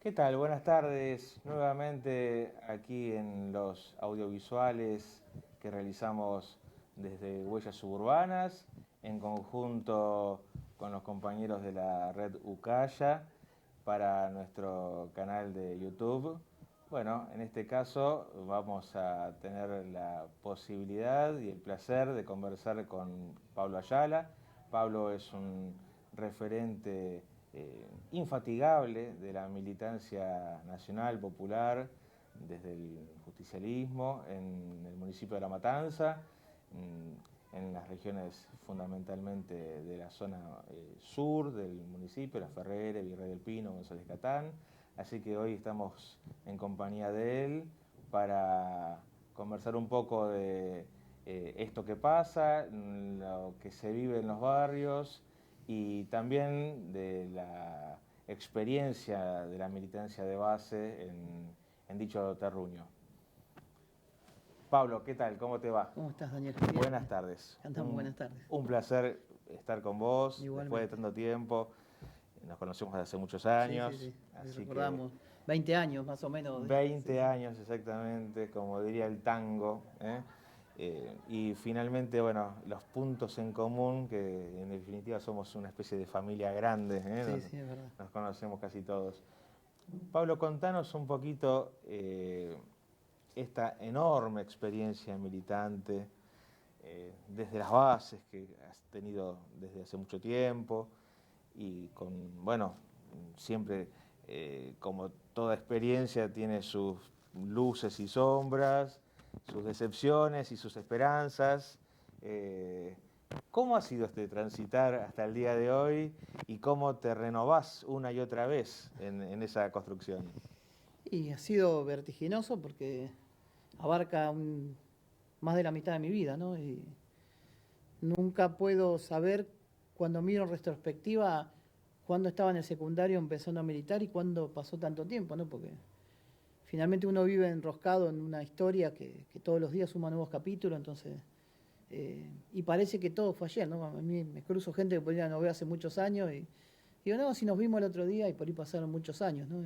¿Qué tal? Buenas tardes. Nuevamente aquí en los audiovisuales que realizamos desde Huellas Suburbanas, en conjunto con los compañeros de la red Ucaya para nuestro canal de YouTube. Bueno, en este caso vamos a tener la posibilidad y el placer de conversar con Pablo Ayala. Pablo es un referente infatigable de la militancia nacional, popular, desde el justicialismo en el municipio de La Matanza, en las regiones fundamentalmente de la zona sur del municipio, La Ferrere, Virrey del Pino, González Catán. Así que hoy estamos en compañía de él para conversar un poco de esto que pasa, lo que se vive en los barrios y también de la experiencia de la militancia de base en dicho terruño. Pablo, ¿qué tal? ¿Cómo te va? ¿Cómo estás, Daniel? Bien. Buenas tardes. Andamos, buenas tardes. Un placer estar con vos. Igualmente. Después de tanto tiempo. Nos conocemos desde hace muchos años. Sí. Así recordamos 20 años más o menos. 20 años exactamente, como diría el tango. Y finalmente, bueno, los puntos en común, que en definitiva somos una especie de familia grande. Sí, es verdad. Nos conocemos casi todos. Pablo, contanos un poquito esta enorme experiencia militante, desde las bases que has tenido desde hace mucho tiempo y con, bueno, siempre como toda experiencia tiene sus luces y sombras, sus decepciones y sus esperanzas. ¿Cómo ha sido este transitar hasta el día de hoy y cómo te renovás una y otra vez en esa construcción? Y ha sido vertiginoso porque abarca más de la mitad de mi vida, ¿no? Y nunca puedo saber, cuando miro en retrospectiva, cuándo estaba en el secundario empezando a militar y cuándo pasó tanto tiempo, ¿no? Porque finalmente uno vive enroscado en una historia que todos los días suma nuevos capítulos, entonces... y parece que todo fue ayer, ¿no? A mí me cruzo gente que por ahí no veo hace muchos años y digo, no, si nos vimos el otro día y por ahí pasaron muchos años, ¿no?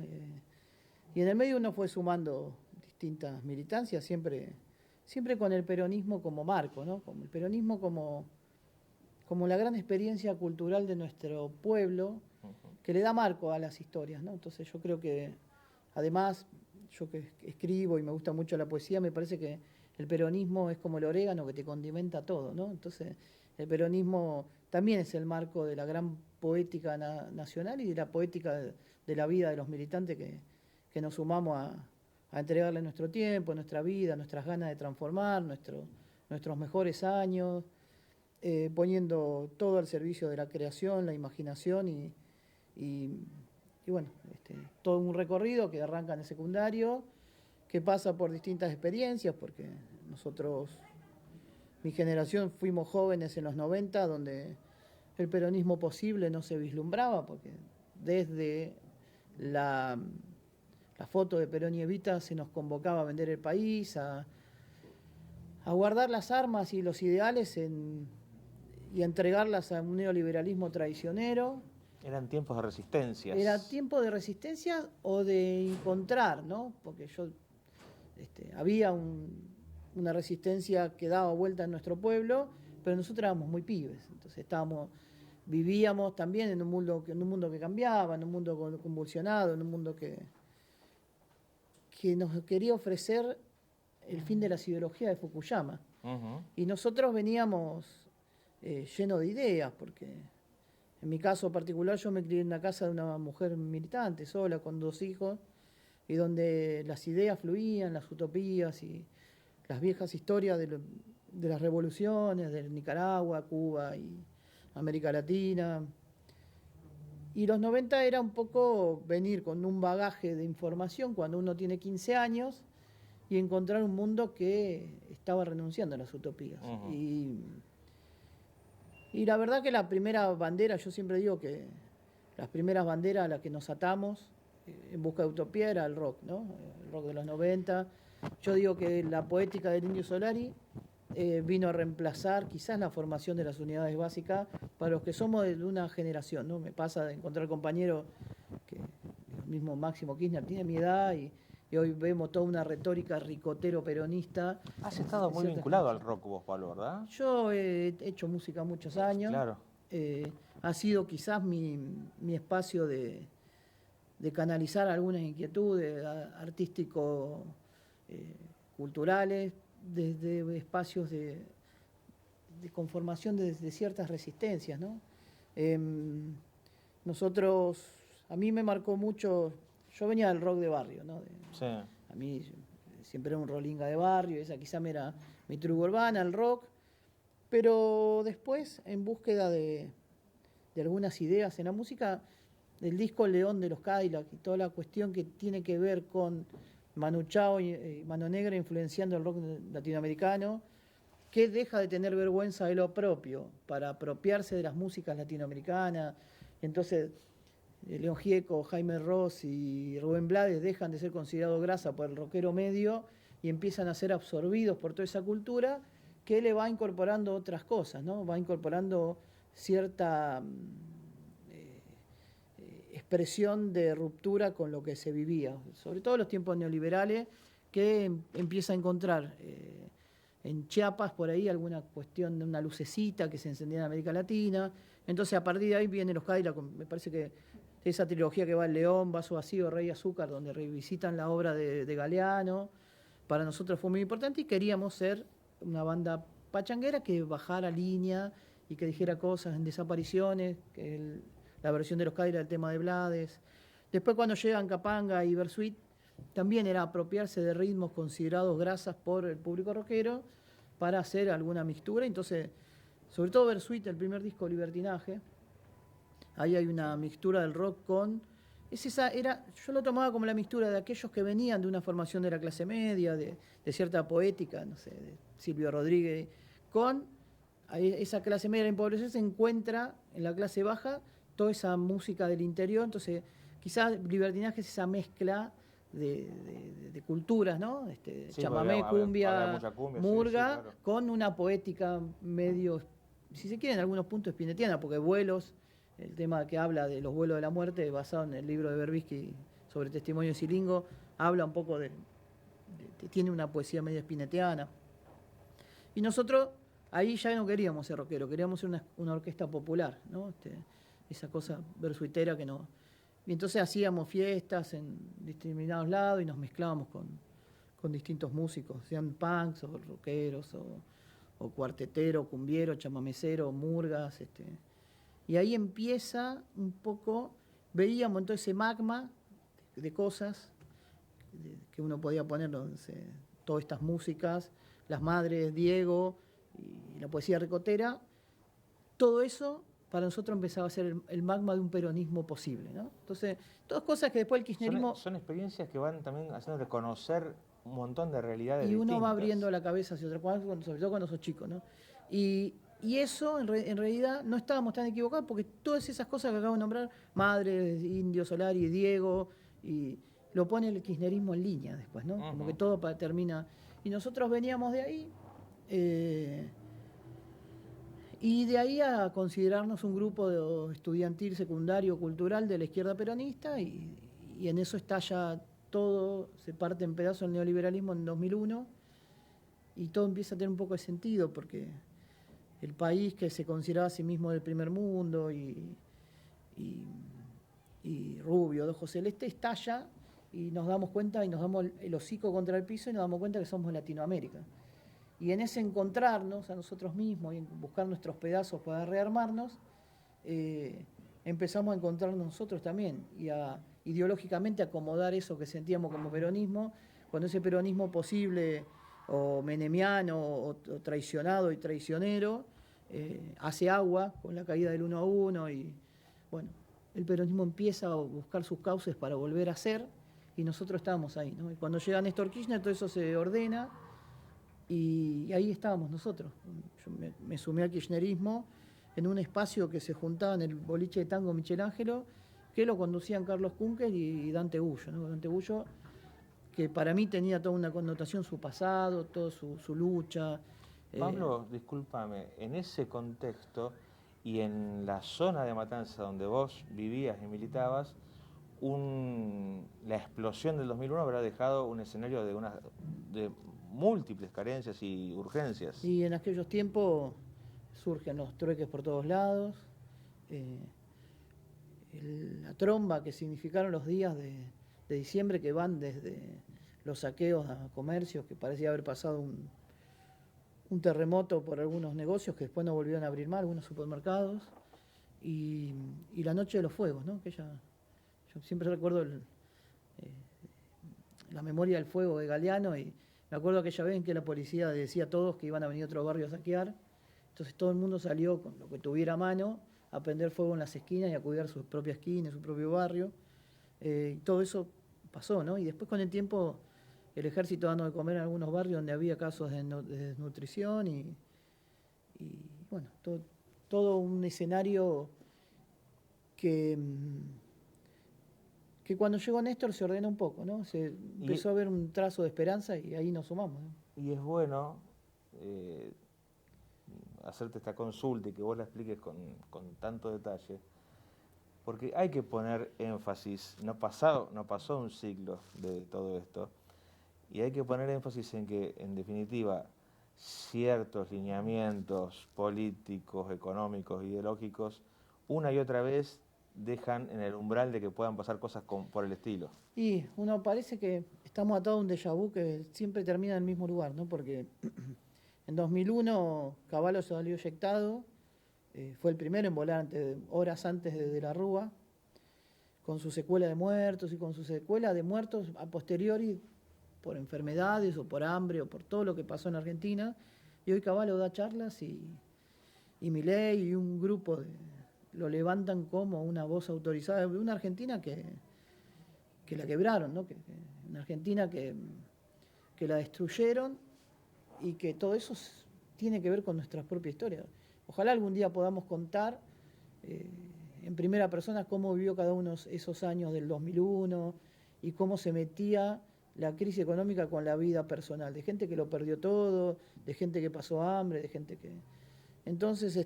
Y en el medio uno fue sumando distintas militancias, siempre con el peronismo como marco, ¿no? Como el peronismo como la gran experiencia cultural de nuestro pueblo que le da marco a las historias, ¿no? Entonces yo creo que, además, yo que escribo y me gusta mucho la poesía, me parece que el peronismo es como el orégano que te condimenta todo, ¿no? Entonces el peronismo también es el marco de la gran poética nacional y de la poética de la vida de los militantes que nos sumamos a entregarle nuestro tiempo, nuestra vida, nuestras ganas de transformar, nuestros mejores años, poniendo todo al servicio de la creación, la imaginación y bueno, todo un recorrido que arranca en el secundario, que pasa por distintas experiencias, porque nosotros, mi generación, fuimos jóvenes en los 90, donde el peronismo posible no se vislumbraba, porque desde la foto de Perón y Evita se nos convocaba a vender el país, a guardar las armas y los ideales y a entregarlas a un neoliberalismo traicionero. Eran tiempos de resistencias. Era tiempo de resistencia o de encontrar, ¿no? Porque había una resistencia que daba vuelta en nuestro pueblo, pero nosotros éramos muy pibes, entonces vivíamos también en un mundo que cambiaba, en un mundo convulsionado, en un mundo que nos quería ofrecer el fin de las ideologías de Fukuyama. Y nosotros veníamos llenos de ideas, porque en mi caso particular yo me crié en una casa de una mujer militante, sola, con 2 hijos, y donde las ideas fluían, las utopías y las viejas historias de las revoluciones de Nicaragua, Cuba y América Latina. Y los 90 era un poco venir con un bagaje de información cuando uno tiene 15 años y encontrar un mundo que estaba renunciando a las utopías. Y la verdad que la primera bandera, yo siempre digo que las primeras banderas a las que nos atamos en busca de utopía era el rock, ¿no? El rock de los 90. Yo digo que la poética del Indio Solari vino a reemplazar quizás la formación de las unidades básicas para los que somos de una generación, ¿no? Me pasa de encontrar compañeros que mismo Máximo Kirchner tiene mi edad y hoy vemos toda una retórica ricotero-peronista. Has estado muy vinculado al rock vos, Pablo, ¿verdad? Yo he hecho música muchos años. Claro. Ha sido quizás mi espacio de canalizar algunas inquietudes artístico-culturales desde espacios de conformación de ciertas resistencias, ¿no? A mí me marcó mucho, yo venía del rock de barrio, ¿no? Sí. A mí siempre era un rolinga de barrio, esa quizá era mi tribu urbana, el rock, pero después, en búsqueda de algunas ideas en la música, el disco León de los Cadillac y toda la cuestión que tiene que ver con Manu Chao y Mano Negra influenciando el rock latinoamericano, que deja de tener vergüenza de lo propio para apropiarse de las músicas latinoamericanas. Entonces, León Gieco, Jaime Ross y Rubén Blades dejan de ser considerados grasa por el rockero medio y empiezan a ser absorbidos por toda esa cultura que le va incorporando otras cosas, ¿no? Va incorporando cierta expresión de ruptura con lo que se vivía, sobre todo en los tiempos neoliberales, que empieza a encontrar en Chiapas por ahí alguna cuestión de una lucecita que se encendía en América Latina. Entonces a partir de ahí vienen los Cadillac, me parece que esa trilogía que va El León, Vaso Vacío, Rey Azúcar, donde revisitan la obra de Galeano, para nosotros fue muy importante y queríamos ser una banda pachanguera que bajara línea y que dijera cosas en Desapariciones, la versión de los Cadillac del tema de Blades. Después cuando llegan Capanga y Bersuit, también era apropiarse de ritmos considerados grasas por el público rockero para hacer alguna mixtura. Entonces, sobre todo Bersuit, el primer disco Libertinaje, ahí hay una mixtura del rock con... yo lo tomaba como la mixtura de aquellos que venían de una formación de la clase media, de cierta poética, no sé, de Silvio Rodríguez, con esa clase media empobrecida se encuentra en la clase baja toda esa música del interior. Entonces quizás Libertinaje es esa mezcla de culturas, ¿no? Sí, chamamé, cumbia, murga, sí, claro. con una poética medio, si se quiere, en algunos puntos spinettiana, porque Vuelos, el tema que habla de los vuelos de la muerte, basado en el libro de Berbisky sobre testimonio de Silingo, habla un poco tiene una poesía medio spinettiana. Y nosotros ahí ya no queríamos ser rockeros, queríamos ser una orquesta popular, ¿no? Esa cosa bersuitera que no... Y entonces hacíamos fiestas en determinados lados y nos mezclábamos con distintos músicos, sean punks o rockeros o cuartetero, cumbiero, chamamecero, murgas. Y ahí empieza un poco, veíamos entonces ese magma de cosas que uno podía poner, todas estas músicas, Las Madres, Diego y la poesía ricotera, todo eso para nosotros empezaba a ser el magma de un peronismo posible, ¿no? Entonces, todas cosas que después el kirchnerismo... Son experiencias que van también haciendo reconocer un montón de realidades y uno distintas. va abriendo la cabeza hacia otra cosa, sobre todo cuando sos chico, ¿no? Y eso, en realidad, no estábamos tan equivocados, porque todas esas cosas que acabo de nombrar, Madres, Indio Solari, Diego, y lo pone el kirchnerismo en línea después, ¿no? Como que todo termina... Y nosotros veníamos de ahí... y de ahí a considerarnos un grupo estudiantil, secundario, cultural de la izquierda peronista, y en eso estalla todo, se parte en pedazos el neoliberalismo en 2001, y todo empieza a tener un poco de sentido, porque el país que se consideraba a sí mismo del primer mundo y rubio, de ojos celeste, estalla, y nos damos cuenta, y nos damos el hocico contra el piso, y nos damos cuenta que somos Latinoamérica. Y en ese encontrarnos a nosotros mismos y en buscar nuestros pedazos para rearmarnos, empezamos a encontrarnos nosotros también y a ideológicamente acomodar eso que sentíamos como peronismo, cuando ese peronismo posible o menemiano o traicionado y traicionero hace agua con la caída del 1 a 1 y bueno, el peronismo empieza a buscar sus cauces para volver a ser y nosotros estábamos ahí, ¿no? Y cuando llega Néstor Kirchner todo eso se ordena. Y ahí estábamos nosotros. Yo me sumé al kirchnerismo en un espacio que se juntaba en el boliche de tango Michelangelo, que lo conducían Carlos Kunkel y Dante Bullo, ¿no? Dante Bullo, que para mí tenía toda una connotación su pasado, toda su lucha. Pablo, discúlpame, en ese contexto y en la zona de Matanza donde vos vivías y militabas, la explosión del 2001 habrá dejado un escenario de múltiples carencias y urgencias. Y en aquellos tiempos surgen los trueques por todos lados, la tromba que significaron los días de diciembre, que van desde los saqueos a comercios, que parecía haber pasado un terremoto por algunos negocios que después no volvieron a abrir más, algunos supermercados, y la noche de los fuegos, ¿no? Yo siempre recuerdo la memoria del fuego de Galeano, y me acuerdo aquella vez en que la policía decía a todos que iban a venir otros barrios a saquear. Entonces todo el mundo salió con lo que tuviera a mano a prender fuego en las esquinas y a cuidar su propia esquina, su propio barrio. Y todo eso pasó, ¿no? Y después con el tiempo el ejército dando de comer en algunos barrios donde había casos de desnutrición y bueno, todo un escenario que cuando llegó Néstor se ordenó un poco, ¿no? Se empezó a ver un trazo de esperanza y ahí nos sumamos, ¿no? Y es bueno hacerte esta consulta y que vos la expliques con tanto detalle, porque hay que poner énfasis, no pasó un siglo de todo esto, y hay que poner énfasis en que, en definitiva, ciertos lineamientos políticos, económicos, ideológicos, una y otra vez dejan en el umbral de que puedan pasar cosas por el estilo. Y uno parece que estamos atados a un déjà vu que siempre termina en el mismo lugar, ¿no? Porque en 2001 Cavallo salió eyectado, fue el primero en volar horas antes de la Rúa, con su secuela de muertos y con su secuela de muertos a posteriori por enfermedades o por hambre o por todo lo que pasó en Argentina. Y hoy Cavallo da charlas y Milei y un grupo lo levantan como una voz autorizada de una Argentina que la quebraron, ¿no? Una Argentina que la destruyeron y que todo eso tiene que ver con nuestra propia historia. Ojalá algún día podamos contar en primera persona cómo vivió cada uno esos años del 2001 y cómo se metía la crisis económica con la vida personal, de gente que lo perdió todo, de gente que pasó hambre, de gente que... Entonces,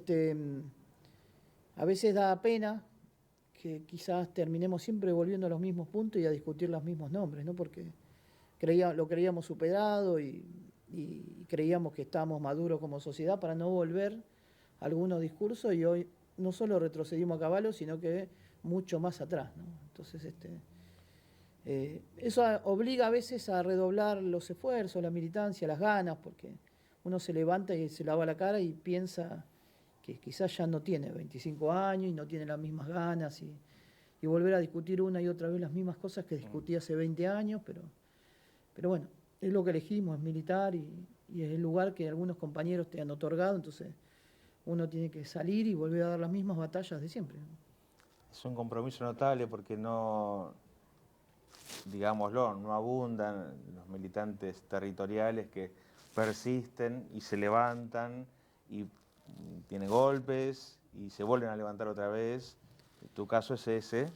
a veces da pena que quizás terminemos siempre volviendo a los mismos puntos y a discutir los mismos nombres, ¿no? Porque lo creíamos superado y creíamos que estábamos maduros como sociedad para no volver a algunos discursos, y hoy no solo retrocedimos a Cavallo, sino que mucho más atrás, ¿no? Entonces, eso obliga a veces a redoblar los esfuerzos, la militancia, las ganas, porque uno se levanta y se lava la cara y piensa que quizás ya no tiene 25 años y no tiene las mismas ganas y volver a discutir una y otra vez las mismas cosas que discutí hace 20 años, pero bueno, es lo que elegimos, es militar y es el lugar que algunos compañeros te han otorgado, entonces uno tiene que salir y volver a dar las mismas batallas de siempre, ¿no? Es un compromiso notable porque no, digámoslo, no abundan los militantes territoriales que persisten y se levantan y tienen golpes y se vuelven a levantar otra vez. Tu caso es ese,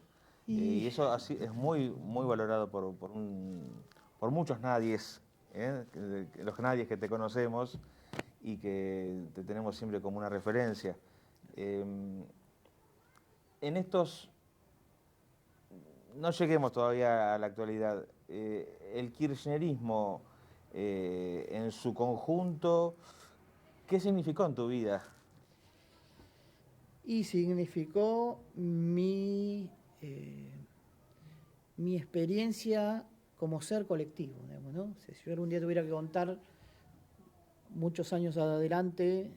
y eso así es muy valorado por muchos nadies, los nadies que te conocemos y que te tenemos siempre como una referencia. En estos, no lleguemos todavía a la actualidad, el kirchnerismo en su conjunto, ¿qué significó en tu vida? Y significó mi experiencia como ser colectivo, digamos, ¿no? Si yo algún día tuviera que contar muchos años adelante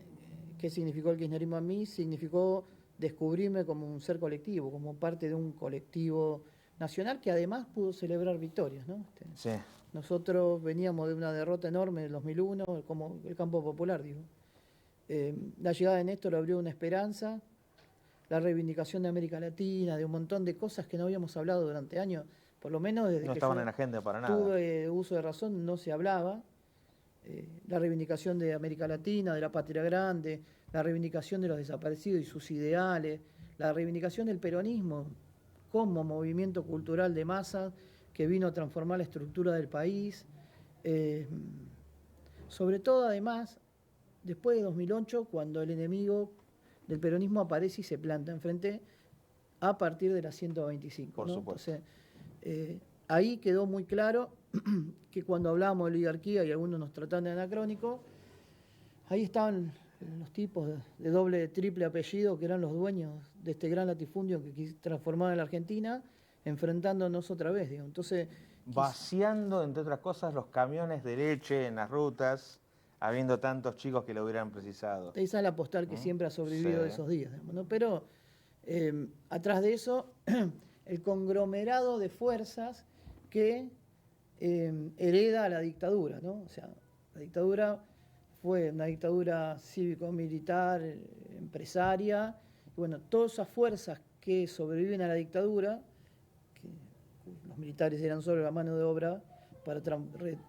qué significó el kirchnerismo a mí, significó descubrirme como un ser colectivo, como parte de un colectivo nacional que además pudo celebrar victorias, ¿no? Sí. Nosotros veníamos de una derrota enorme en el 2001, como el campo popular, digo. La llegada de Néstor abrió una esperanza, la reivindicación de América Latina, de un montón de cosas que no habíamos hablado durante años, por lo menos desde no que estaban yo en agenda para nada. tuve uso de razón, no se hablaba. La reivindicación de América Latina, de la patria grande, la reivindicación de los desaparecidos y sus ideales, la reivindicación del peronismo como movimiento cultural de masas que vino a transformar la estructura del país. Sobre todo, además, después de 2008, cuando el enemigo del peronismo aparece y se planta enfrente a partir de la 125. Por ¿no? supuesto. Entonces, ahí quedó muy claro que cuando hablábamos de oligarquía y algunos nos trataban de anacrónico, ahí estaban los tipos de doble, triple apellido que eran los dueños de este gran latifundio que transformaba en la Argentina, enfrentándonos otra vez, digamos. Entonces, vaciando, entre otras cosas, los camiones de leche en las rutas, habiendo tantos chicos que lo hubieran precisado. esa es la postal que siempre ha sobrevivido Sí. de esos días, digamos, ¿no? Pero atrás de eso, el conglomerado de fuerzas que hereda a la dictadura, ¿no? O sea, la dictadura fue una dictadura cívico-militar, empresaria, y bueno, todas esas fuerzas que sobreviven a la dictadura, que los militares eran solo la mano de obra para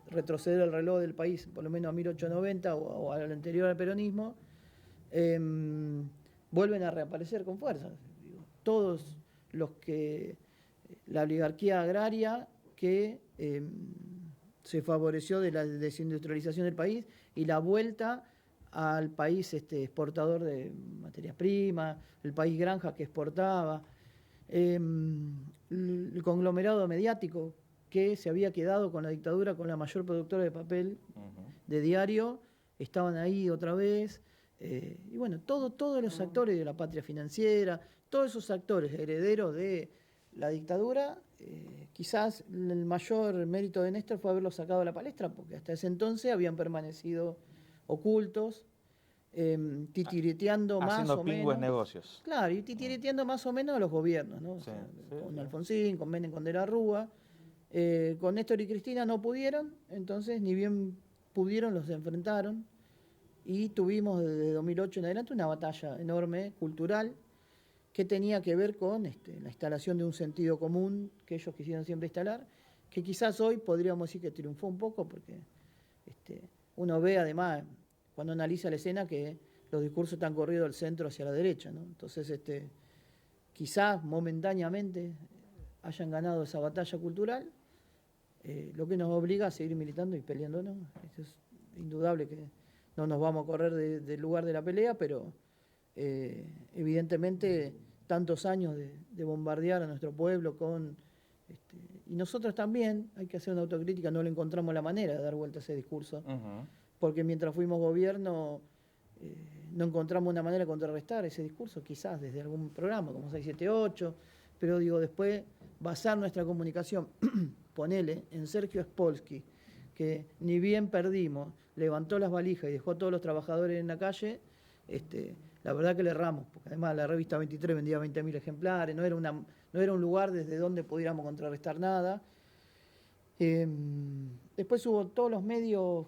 retroceder el reloj del país, por lo menos a 1890 o al anterior al peronismo, vuelven a reaparecer con fuerza. Todos los que, la oligarquía agraria que se favoreció de la desindustrialización del país y la vuelta al país exportador de materias primas, el país granja que exportaba, el conglomerado mediático que se había quedado con la dictadura con la mayor productora de papel de diario, estaban ahí otra vez. Y bueno, todos los actores de la patria financiera, todos esos actores herederos de la dictadura, quizás el mayor mérito de Néstor fue haberlos sacado a la palestra, porque hasta ese entonces habían permanecido ocultos, titireteando más Haciendo o pingües menos. negocios. Claro, y titireteando más o menos a los gobiernos, ¿no? O Sí, sea, sí, con sí. Alfonsín, con Menem, con De la Rúa. Con Néstor y Cristina no pudieron, entonces ni bien pudieron, los enfrentaron. Y tuvimos desde 2008 en adelante una batalla enorme, cultural, que tenía que ver con la instalación de un sentido común que ellos quisieron siempre instalar, que quizás hoy podríamos decir que triunfó un poco, porque uno ve además, cuando analiza la escena, que los discursos están corridos del centro hacia la derecha, ¿no? Entonces, quizás momentáneamente hayan ganado esa batalla cultural, lo que nos obliga a seguir militando y peleándonos. Esto es indudable que no nos vamos a correr del lugar de la pelea, pero evidentemente tantos años de bombardear a nuestro pueblo y nosotros también, hay que hacer una autocrítica, no le encontramos la manera de dar vuelta a ese discurso, porque mientras fuimos gobierno no encontramos una manera de contrarrestar ese discurso, quizás desde algún programa como 678, pero digo, después basar nuestra comunicación, ponele en Sergio Spolsky, que ni bien perdimos, levantó las valijas y dejó a todos los trabajadores en la calle, la verdad que le erramos, porque además la revista 23 vendía 20.000 ejemplares, no era un lugar desde donde pudiéramos contrarrestar nada. Después hubo todos los medios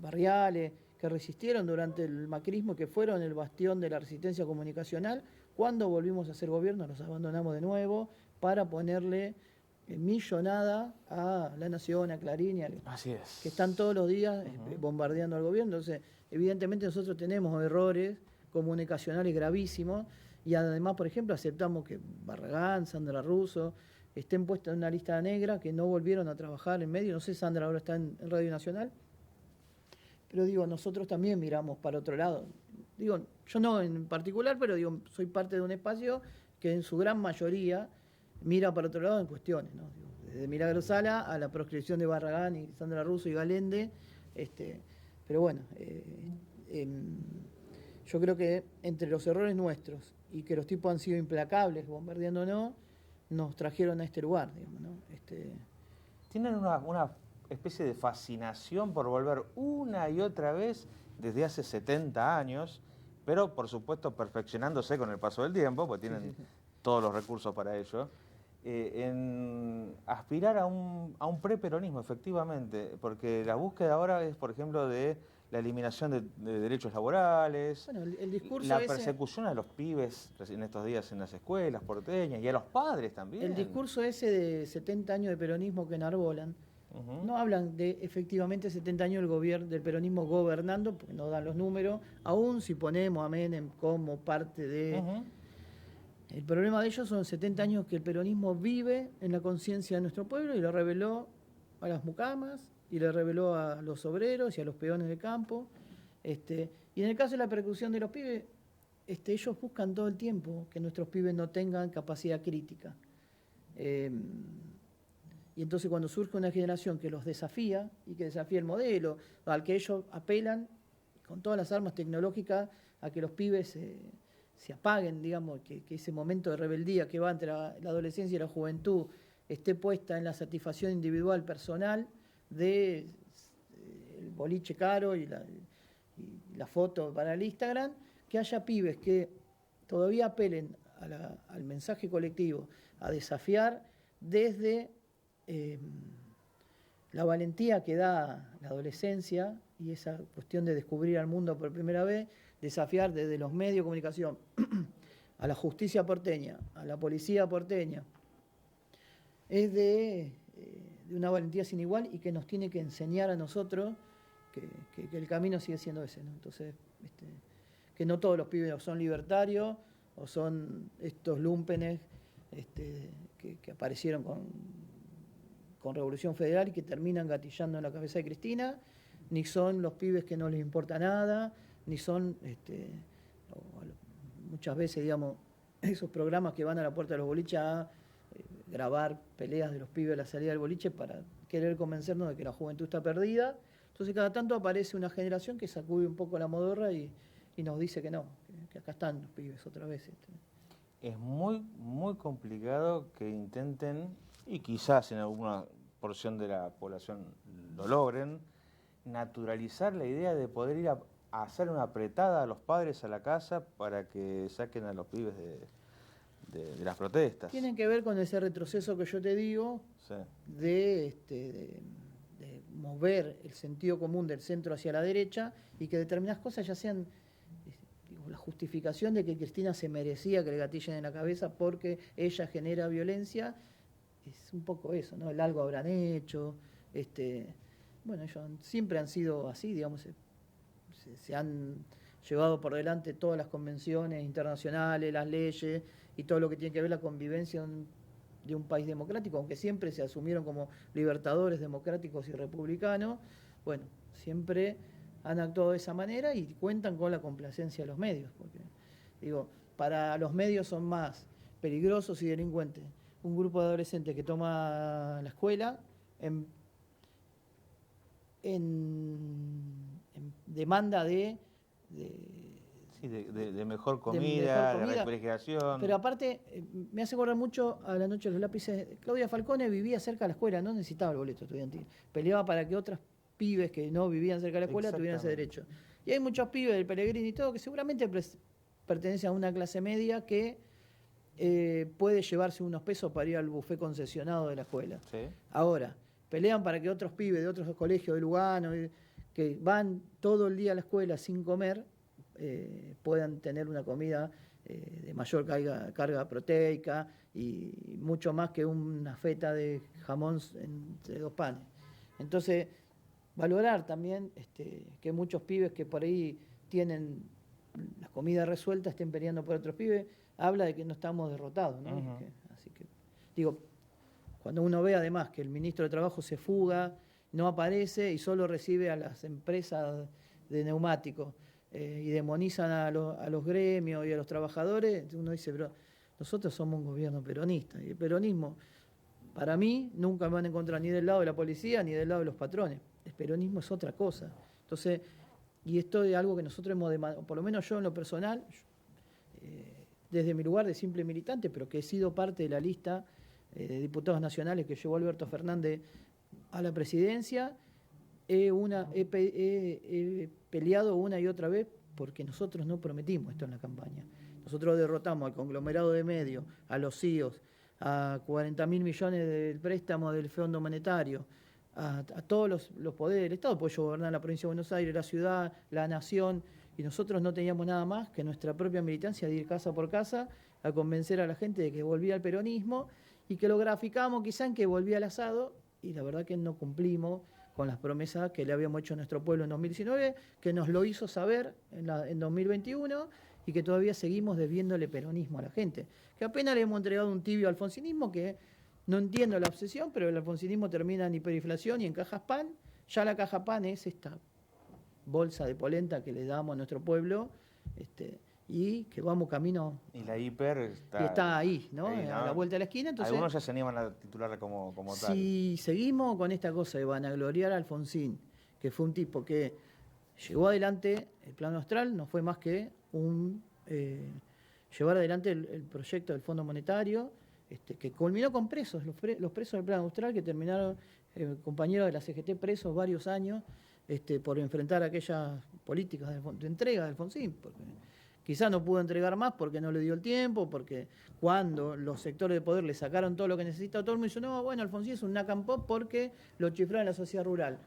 barriales que resistieron durante el macrismo, que fueron el bastión de la resistencia comunicacional. Cuando volvimos a hacer gobierno los abandonamos de nuevo para ponerle millonada a La Nación, a Clarín, Así es. que están todos los días bombardeando al gobierno. Entonces, evidentemente nosotros tenemos errores comunicacionales gravísimos y además, por ejemplo, aceptamos que Barragán, Sandra Russo estén puestas en una lista negra, que no volvieron a trabajar en medio. No sé, Sandra ahora está en Radio Nacional, pero digo, nosotros también miramos para otro lado. Digo, yo no en particular, pero digo, soy parte de un espacio que en su gran mayoría mira para otro lado en cuestiones, ¿no? Digo, desde Milagro Sala a la proscripción de Barragán y Sandra Russo y Galende, pero bueno, yo creo que entre los errores nuestros y que los tipos han sido implacables, bombardeándonos, nos trajeron a este lugar, digamos, ¿no? Tienen una especie de fascinación por volver una y otra vez desde hace 70 años, pero por supuesto perfeccionándose con el paso del tiempo, porque tienen todos los recursos para ello, en aspirar a un preperonismo, efectivamente, porque la búsqueda ahora es, por ejemplo, de la eliminación de derechos laborales, bueno, el discurso la ese, persecución a los pibes en estos días en las escuelas porteñas y a los padres también. el discurso ese de 70 años de peronismo que enarbolan, no hablan de efectivamente 70 años del peronismo gobernando, porque no dan los números, aún si ponemos a Menem como parte de... El problema de ellos son 70 años que el peronismo vive en la conciencia de nuestro pueblo y lo reveló a las mucamas, y le reveló a los obreros y a los peones de campo. Y en el caso de la persecución de los pibes, ellos buscan todo el tiempo que nuestros pibes no tengan capacidad crítica. Y entonces cuando surge una generación que los desafía y que desafía el modelo, al que ellos apelan con todas las armas tecnológicas a que los pibes se apaguen, digamos, que ese momento de rebeldía que va entre la adolescencia y la juventud esté puesta en la satisfacción individual, personal, de el boliche caro y la foto para el Instagram, que haya pibes que todavía apelen al mensaje colectivo, a desafiar desde la valentía que da la adolescencia y esa cuestión de descubrir al mundo por primera vez, desafiar desde los medios de comunicación a la justicia porteña, a la policía porteña, es de una valentía sin igual y que nos tiene que enseñar a nosotros que el camino sigue siendo ese, ¿no? Entonces, que no todos los pibes son libertarios o son estos lúmpenes que aparecieron con Revolución Federal y que terminan gatillando en la cabeza de Cristina, ni son los pibes que no les importa nada, ni son muchas veces, digamos, esos programas que van a la puerta de los boliches a grabar peleas de los pibes a la salida del boliche para querer convencernos de que la juventud está perdida. Entonces cada tanto aparece una generación que sacude un poco la modorra y nos dice que no, que acá están los pibes otra vez. Es muy, muy complicado que intenten, y quizás en alguna porción de la población lo logren, naturalizar la idea de poder ir a hacer una apretada a los padres a la casa para que saquen a los pibes de las protestas. Tienen que ver con ese retroceso que yo te digo, sí, de mover el sentido común del centro hacia la derecha y que determinadas cosas ya sean la justificación de que Cristina se merecía que le gatillen en la cabeza porque ella genera violencia. Es un poco eso, ¿no? El algo habrán hecho. Bueno, ellos siempre han sido así, digamos, se han llevado por delante todas las convenciones internacionales, las leyes y todo lo que tiene que ver la convivencia de un país democrático, aunque siempre se asumieron como libertadores democráticos y republicanos. Bueno, siempre han actuado de esa manera y cuentan con la complacencia de los medios, porque, digo, para los medios son más peligrosos y delincuentes un grupo de adolescentes que toma la escuela en demanda de mejor comida, de refrigeración. Pero aparte, me hace acordar mucho a la noche de los lápices. Claudia Falcone vivía cerca de la escuela, no necesitaba el boleto estudiantil. Peleaba para que otros pibes que no vivían cerca de la escuela tuvieran ese derecho. Y hay muchos pibes del Pellegrini y todo que seguramente pertenecen a una clase media que puede llevarse unos pesos para ir al buffet concesionado de la escuela. ¿Sí? Ahora, pelean para que otros pibes de otros colegios de Lugano, que van todo el día a la escuela sin comer, puedan tener una comida de mayor carga proteica y mucho más que una feta de jamón entre dos panes. Entonces, valorar también que muchos pibes que por ahí tienen la comida resuelta estén peleando por otros pibes, habla de que no estamos derrotados, ¿no? Uh-huh. Así que, digo, cuando uno ve además que el ministro de Trabajo se fuga, no aparece y solo recibe a las empresas de neumáticos y demonizan a los gremios y a los trabajadores, uno dice, pero nosotros somos un gobierno peronista y el peronismo, para mí, nunca me van a encontrar ni del lado de la policía ni del lado de los patrones. El peronismo es otra cosa. Entonces, y esto es algo que nosotros hemos demandado, por lo menos yo en lo personal, desde mi lugar de simple militante, pero que he sido parte de la lista de diputados nacionales que llevó Alberto Fernández a la presidencia, he peleado una y otra vez porque nosotros no prometimos esto en la campaña. Nosotros derrotamos al conglomerado de medios, a los CIOs, a 40.000 millones del préstamo del Fondo Monetario, a todos los poderes del Estado, porque yo gobernaba la provincia de Buenos Aires, la ciudad, la nación, y nosotros no teníamos nada más que nuestra propia militancia de ir casa por casa a convencer a la gente de que volvía al peronismo y que lo graficamos quizá en que volvía al asado, y la verdad que no cumplimos con las promesas que le habíamos hecho a nuestro pueblo en 2019, que nos lo hizo saber en 2021 y que todavía seguimos debiéndole peronismo a la gente. Que apenas le hemos entregado un tibio alfonsinismo que no entiendo la obsesión, pero el alfonsinismo termina en hiperinflación y en cajas pan. Ya la caja pan es esta bolsa de polenta que le damos a nuestro pueblo y que vamos camino. Y la hiper Y está ahí, ¿no? ahí, ¿no? A la vuelta de la esquina. Entonces, algunos ya se animan a titularla como tal. si seguimos con esta cosa de vanagloriar a Alfonsín, que fue un tipo que llevó adelante el Plano Austral, no fue más que llevar adelante el proyecto del Fondo Monetario, que culminó con presos, los presos del Plano Austral, que terminaron compañeros de la CGT presos varios años por enfrentar aquellas políticas de entrega de Alfonsín. Porque quizás no pudo entregar más porque no le dio el tiempo, porque cuando los sectores de poder le sacaron todo lo que necesitaba, todo el mundo dijo, no, bueno, Alfonsín es un knock pop porque lo chiflaron en la sociedad rural.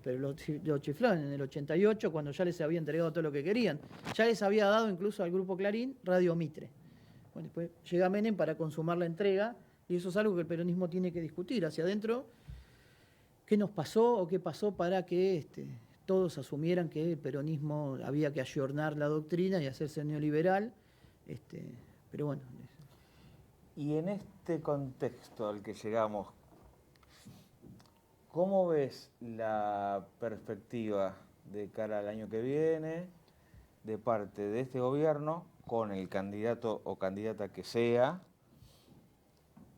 Pero lo chiflaron en el 88 cuando ya les había entregado todo lo que querían. Ya les había dado incluso al Grupo Clarín Radio Mitre. Bueno, después llega Menem para consumar la entrega y eso es algo que el peronismo tiene que discutir hacia adentro. ¿Qué nos pasó o qué pasó para que todos asumieran que el peronismo había que ayornar la doctrina y hacerse neoliberal? Pero bueno. Y en este contexto al que llegamos, ¿cómo ves la perspectiva de cara al año que viene de parte de este gobierno con el candidato o candidata que sea?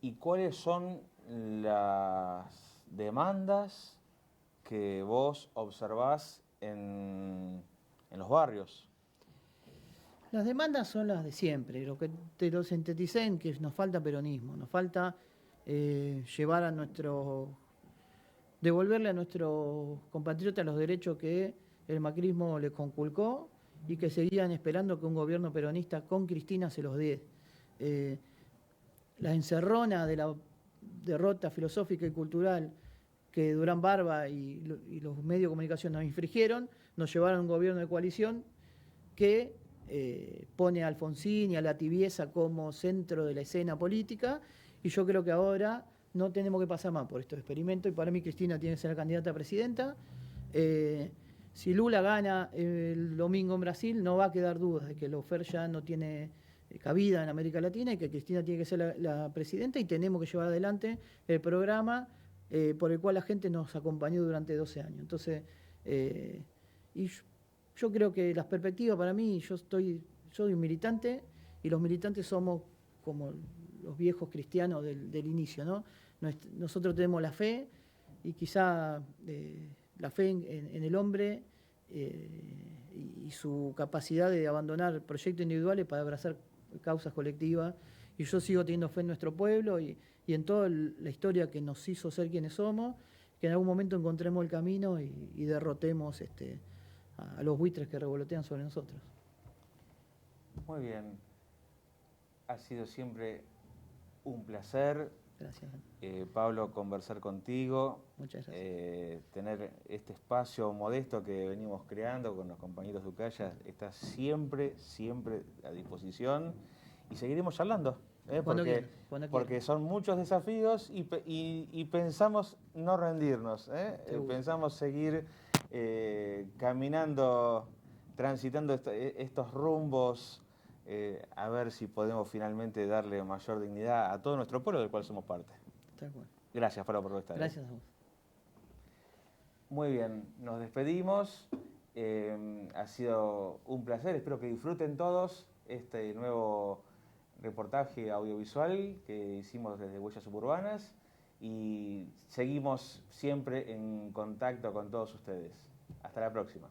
¿Y cuáles son las demandas que vos observás en los barrios? Las demandas son las de siempre, lo que te lo sinteticé en que nos falta peronismo, nos falta devolverle a nuestros compatriotas los derechos que el macrismo les conculcó y que seguían esperando que un gobierno peronista con Cristina se los dé. La encerrona de la derrota filosófica y cultural que Durán Barba y los medios de comunicación nos infringieron, nos llevaron a un gobierno de coalición que pone a Alfonsín y a la tibieza como centro de la escena política, y yo creo que ahora no tenemos que pasar más por estos experimentos, y para mí Cristina tiene que ser la candidata a presidenta. Si Lula gana el domingo en Brasil, no va a quedar dudas de que Lawfare ya no tiene cabida en América Latina y que Cristina tiene que ser la presidenta, y tenemos que llevar adelante el programa por el cual la gente nos acompañó durante 12 años. Entonces, yo creo que las perspectivas para mí, yo soy un militante y los militantes somos como los viejos cristianos del inicio, ¿no? Nosotros tenemos la fe y quizá la fe en el hombre y su capacidad de abandonar proyectos individuales para abrazar causas colectivas. Y yo sigo teniendo fe en nuestro pueblo y en toda la historia que nos hizo ser quienes somos, que en algún momento encontremos el camino y derrotemos a los buitres que revolotean sobre nosotros. Muy bien. Ha sido siempre un placer. Gracias. Pablo, conversar contigo. Muchas gracias. Tener este espacio modesto que venimos creando con los compañeros de Ucaya está siempre a disposición y seguiremos charlando. Porque son muchos desafíos y pensamos no rendirnos. Pensamos seguir caminando, transitando estos rumbos, a ver si podemos finalmente darle mayor dignidad a todo nuestro pueblo del cual somos parte. Gracias, Pablo, por estar. Gracias a vos. Muy bien, nos despedimos. Ha sido un placer, espero que disfruten todos este nuevo reportaje audiovisual que hicimos desde Huellas Suburbanas y seguimos siempre en contacto con todos ustedes. Hasta la próxima.